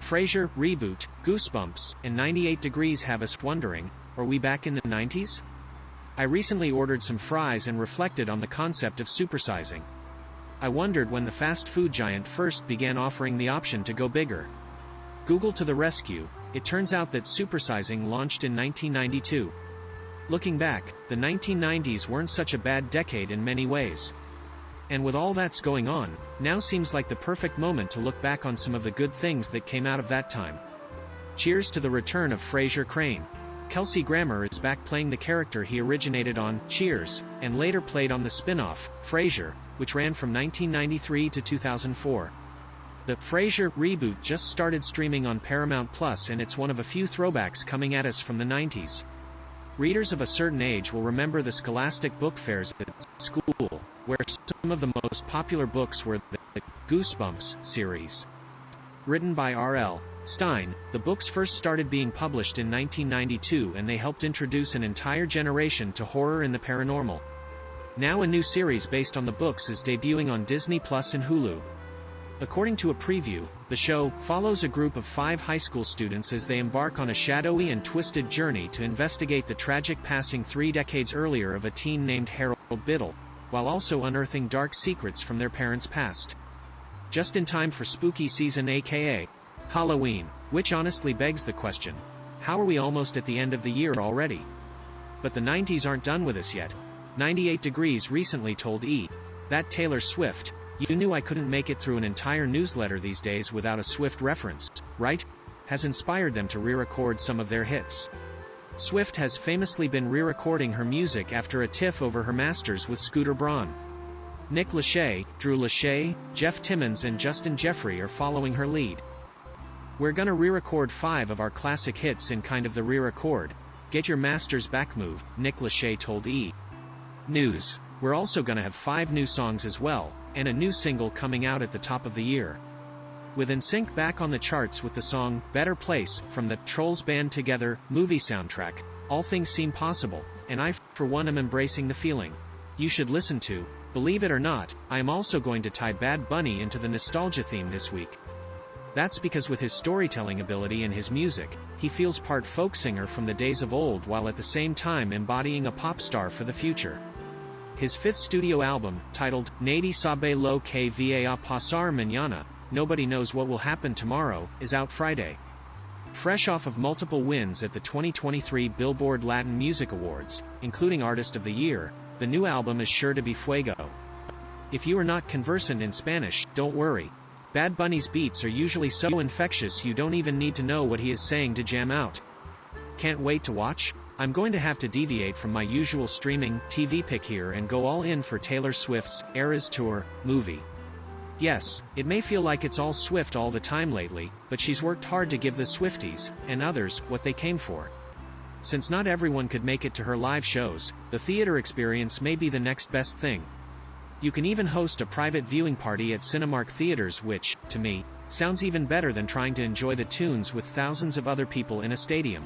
Frasier, reboot, Goosebumps, and 98 Degrees have us wondering, are we back in the 90s? I recently ordered some fries and reflected on the concept of supersizing. I wondered when the fast food giant first began offering the option to go bigger. Google to the rescue, it turns out that supersizing launched in 1992. Looking back, the 1990s weren't such a bad decade in many ways. And with all that's going on, now seems like the perfect moment to look back on some of the good things that came out of that time. Cheers to the return of Frasier Crane. Kelsey Grammer is back playing the character he originated on Cheers, and later played on the spin-off, Frasier, which ran from 1993 to 2004. The Frasier reboot just started streaming on Paramount Plus, and it's one of a few throwbacks coming at us from the 90s. Readers of a certain age will remember the scholastic book fairs at school, where some of the most popular books were the Goosebumps series. Written by R.L. Stine, the books first started being published in 1992, and they helped introduce an entire generation to horror and the paranormal. Now a new series based on the books is debuting on Disney Plus and Hulu. According to a preview, the show follows a group of 5 high school students as they embark on a shadowy and twisted journey to investigate the tragic passing 3 decades earlier of a teen named Harold Biddle, while also unearthing dark secrets from their parents' past. Just in time for spooky season, aka Halloween, which honestly begs the question, how are we almost at the end of the year already? But the 90s aren't done with us yet. 98 Degrees recently told E! That Taylor Swift, "You knew I couldn't make it through an entire newsletter these days without a Swift reference, right?" has inspired them to re-record some of their hits. Swift has famously been re-recording her music after a tiff over her masters with Scooter Braun. Nick Lachey, Drew Lachey, Jeff Timmons and Justin Jeffrey are following her lead. "We're gonna re-record 5 of our classic hits in kind of the re-record, get your masters back move," Nick Lachey told E! News. "We're also gonna have 5 new songs as well, and a new single coming out at the top of the year." With NSYNC back on the charts with the song Better Place from the Trolls Band Together movie soundtrack, all things seem possible, and I, for one, am embracing the feeling. You should listen to, believe it or not, I am also going to tie Bad Bunny into the nostalgia theme this week. That's because with his storytelling ability and his music, he feels part folk singer from the days of old while at the same time embodying a pop star for the future. His 5th studio album, titled Nadie Sabe Lo Que Va a Pasar Mañana, Nobody Knows What Will Happen Tomorrow, is out Friday. Fresh off of multiple wins at the 2023 Billboard Latin Music Awards, including Artist of the Year, the new album is sure to be fuego. If you are not conversant in Spanish, don't worry. Bad Bunny's beats are usually so infectious you don't even need to know what he is saying to jam out. Can't wait to watch? I'm going to have to deviate from my usual streaming TV pick here and go all in for Taylor Swift's Eras Tour movie. Yes, it may feel like it's all Swift all the time lately, but she's worked hard to give the Swifties, and others, what they came for. Since not everyone could make it to her live shows, the theater experience may be the next best thing. You can even host a private viewing party at Cinemark theaters, which, to me, sounds even better than trying to enjoy the tunes with thousands of other people in a stadium.